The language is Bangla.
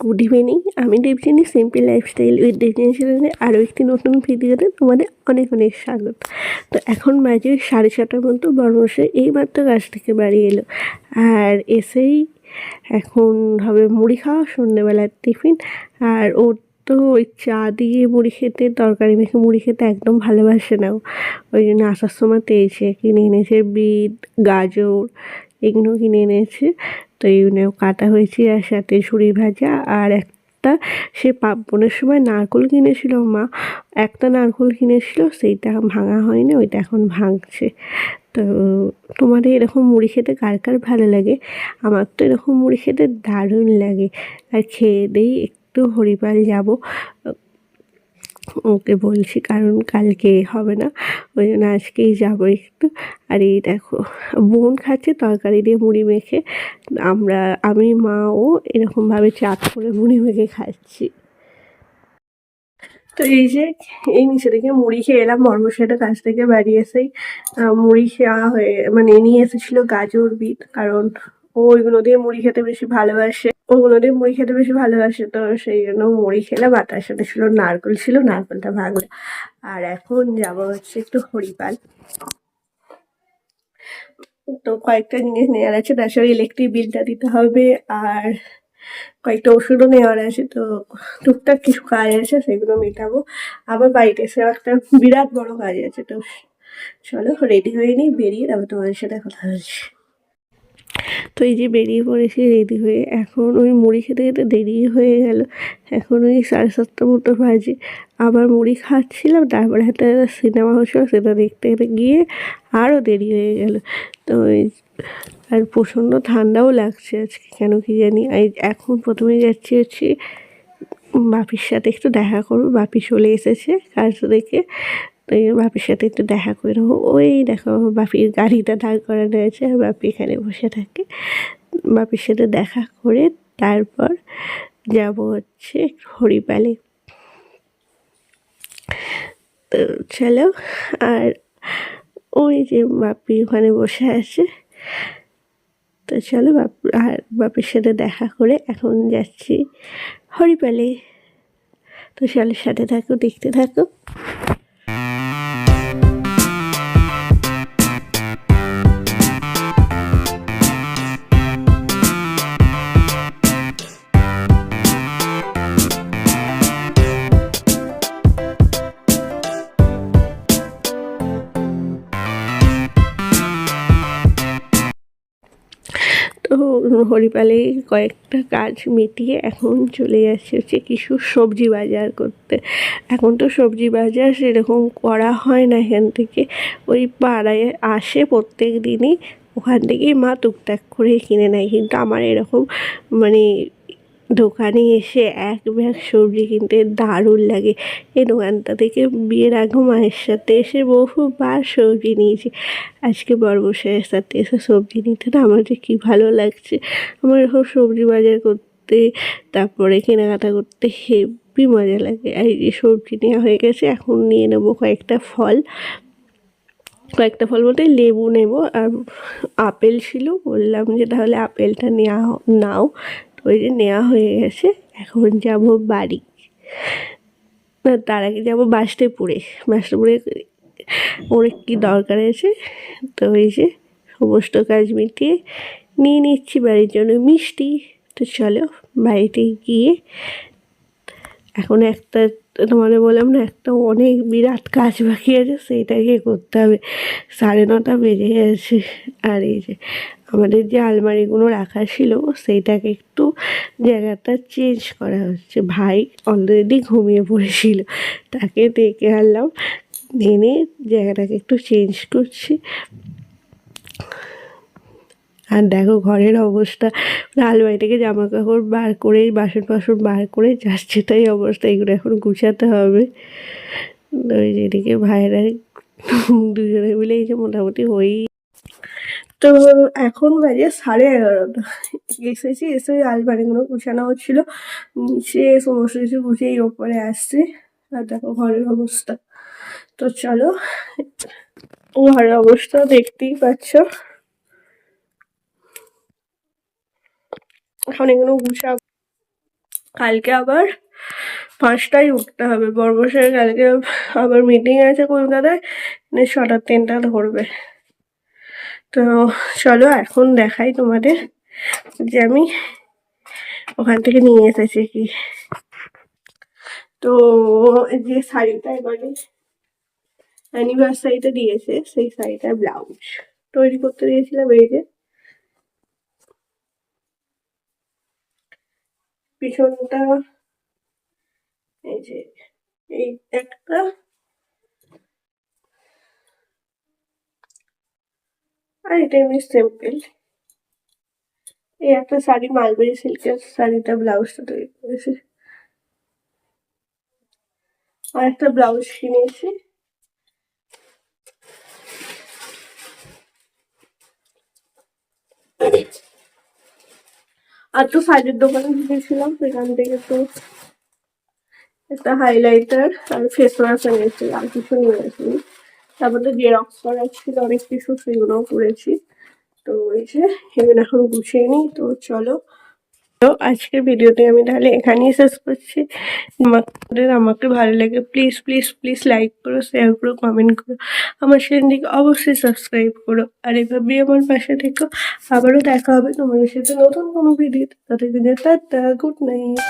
গুড ইভিনিং, আমি দেবজিনী। সিম্পল লাইফস্টাইল উইথ দেবজিনী চ্যানেলে আরও একটি নতুন ভিডিওতে তোমাদের অনেক অনেক স্বাগত। তো এখন বাজে 6:30টার মতো। বর্মশাই এইমাত্র কাজ থেকে বাড়ি এলো, আর এসেই এখন হবে মুড়ি খাওয়া, সন্ধ্যেবেলার টিফিন। আর ওর তো ওই চা দিয়ে মুড়ি খেতে, তরকারি মেখে মুড়ি খেতে একদম ভালোবাসে না। ওই জন্য আসার সময় তেছে কিনে এনেছে, বিট, গাজর এগুলো কিনে এনেছে। তো এইগুলো কাটা হয়েছে, আর সাথে ঝুড়ি ভাজা। আর একটা সে পার্বণের সময় নারকেল কিনেছিল মা, একটা নারকেল কিনেছিল, সেইটা ভাঙা হয়নি, ওইটা এখন ভাঙছে। তো তোমাদের এরকম মুড়ি খেতে কার কার ভালো লাগে? আমার তো এরকম মুড়ি খেতে দারুণ লাগে। আর খেয়ে দিয়েই একটু হরিপাল যাব, ওকে বলছি, কারণ কালকে হবে না, ওই জন্য আজকেই যাবো একটু। আর এই দেখো, বোন খাচ্ছে তরকারি দিয়ে মুড়ি মেখে, আমি মা ও এরকমভাবে চাট করে মুড়ি মেখে খাচ্ছি। তো এই যে এই নিচে থেকে মুড়ি খেয়ে এলাম। বর্মশাইটা কাছ থেকে বাড়ি এসেই মুড়ি খাওয়া হয়ে নিয়ে এসেছিল গাজর, বিট, কারণ ও ওইগুলো দিয়ে মুড়ি খেতে বেশি ভালোবাসে। তো সেই জন্য মুড়ি খেলাম। আর তার সাথে ছিল নারকেলটা ভাঙলো। আর এখন যাবো হচ্ছে একটু হরিপাল। তো কয়েকটা জিনিস নেওয়ার আছে, তার সাথে ইলেকট্রিক বিলটা দিতে হবে, আর কয়েকটা ওষুধও নেওয়ার আছে। তো টুকটাক কিছু কাজ আছে, সেগুলো মেটাবো। আবার বাড়িতে এসে একটা বিরাট বড় কাজ আছে। তো চলো রেডি হয়ে নিই, বেরিয়ে তারপর তোমাদের সাথে কথা হচ্ছে। তো এই যে বেরিয়ে পড়েছি রেডি হয়ে। এখন ওই মুড়ি খেতে খেতে দেরি হয়ে গেল, এখন ওই 7:30 মতো বাজে। আবার মুড়ি খাচ্ছিলাম, তারপরে একটা সিনেমা হচ্ছিল, সেটা দেখতে দেখতে গিয়ে আরও দেরি হয়ে গেল। তো আর প্রচণ্ড ঠান্ডাও লাগছে আজকে, কেন কি জানি। এখন প্রথমে যাচ্ছি হচ্ছে বাপির সাথে একটু দেখা করবো। বাপি চলে এসেছে কাজ থেকে, তো বাপির সাথে একটু দেখা করে নেবো। ওই দেখো বাপির গাড়িটা দাঁড় করানো আছে, আর বাপি এখানে বসে থাকে। বাপির সাথে দেখা করে তারপর যাব হচ্ছে হরিপালে। তো চলো, আর ওই যে বাপি ওখানে বসে আছে। তো চলো বাপির সাথে দেখা করে এখন যাচ্ছি হরিপালে। তো চলো সাথে থাকো, দেখতে থাকো। তো হরিপালে কয়েকটা কাজ মিটিয়ে এখন চলে যাচ্ছে হচ্ছে কিছু সবজি বাজার করতে। এখন তো সবজি বাজার সেরকম করা হয় না এখান থেকে, ওই পাড়ায় আসে প্রত্যেক দিনই, ওখান থেকেই মা টুকটাক করে কিনে নেয়। কিন্তু আমার এরকম মানে দোকানে এসে এক ব্যাগ সবজি কিনতে দারুণ লাগে। এই দোকানটা থেকে বিয়ের আগে মায়ের সাথে এসে বহুবার সবজি নিয়েছি। আজকে বর্মশাইয়ের সাথে এসে সবজি নিতে না আমার যে কী ভালো লাগছে। আমার এরকম সবজি বাজার করতে, তারপরে কেনাকাটা করতে হেভি মজা লাগে। আর এই যে সবজি নেওয়া হয়ে গেছে, এখন নিয়ে নেবো কয়েকটা ফল বলতে লেবু নেব। আর আপেল ছিল, বললাম যে তাহলে আপেলটা নাও। ওই যে নেওয়া হয়ে গেছে, এখন যাব বাড়ি। না, তার আগে যাবো বাসটেপুরে। ওর কি দরকার আছে, তো ওই যে সমস্ত কাজ মিটিয়ে নিয়ে নিচ্ছি বাড়ির জন্য মিষ্টি। তো চলো বাড়িতে গিয়ে এখন একটা, তোমাদের বললাম না, একটা অনেক বিরাট কাজ বাকি আছে, সেইটাকে করতে হবে। 9:30 বেজে গেছে। আর এই যে আমাদের যে আলমারিগুলো রাখা ছিল, সেইটাকে একটু জায়গাটা চেঞ্জ করা হচ্ছে। ভাই অলরেডি ঘুমিয়ে পড়েছিল, তাকে ডেকে আনলাম, এনে জায়গাটাকে একটু চেঞ্জ করছি। আর দেখো ঘরের অবস্থা, আলমারি থেকে জামা কাপড় বার করে, বাসন বার করে যাচ্ছে, তাই অবস্থা। এগুলো এখন গুছাতে হবে। ওই যেদিকে ভাইরা দুজনে মিলে এই যে মোটামুটি তো এখন বাজে 11:30। এসে ওই আলমারিগুলো গুছানো হচ্ছিল, নিচে সমস্ত কিছু গুছিয়ে ওপরে আসছে। আর দেখো ঘরের অবস্থা। তো চলো, ঘরের অবস্থা দেখতেই পাচ্ছ। এখন এগুলো কালকে আবার 5টায় উঠতে হবে, বর্মশাই কালকে আবার মিটিং আছে কলকাতায়, 6টার ট্রেনটা ধরবে। তো চলো এখন দেখাই তোমাদের যে আমি ওখান থেকে নিয়ে এসেছি কি। তো যে শাড়িটা এবারে অ্যানিভার্সারিতে দিয়েছে, সেই শাড়িটার ব্লাউজ তৈরি করতে দিয়েছিলাম। এই যে পিছনটা, এই যে এই একটা, আর এটা এমনি সিম্পল। এই একটা শাড়ি মালবেরি সিল্কের শাড়িটা ব্লাউজটা তৈরি করেছে, আর একটা ব্লাউজ কিনেছি। আর তো শাড়ির দোকানে গিয়েছিলাম, সেখান থেকে তো একটা হাইলাইটার আর ফেস ওয়াশ এনেছি, আর কিছু নিয়ে আসিনি। তারপর তো জেরক্স করা ছিল অনেক কিছু, সেগুলোও করেছি। তো এই যে এগুলো এখন গুছিয়ে নিই। তো চলো, তো আজকের ভিডিওটি আমি তাহলে এখানেই শেষ করছি। আমাকে ভালো লাগে প্লিজ প্লিজ প্লিজ লাইক করো, শেয়ার করো, কমেন্ট করো, আমার চ্যানেলটিকে অবশ্যই সাবস্ক্রাইব করো, আর এভাবেই আমার পাশে থেকো। আবারও দেখা হবে তোমাদের সাথে নতুন কোনো ভিডিও। ততদিনে টাটা, গুড নাইট।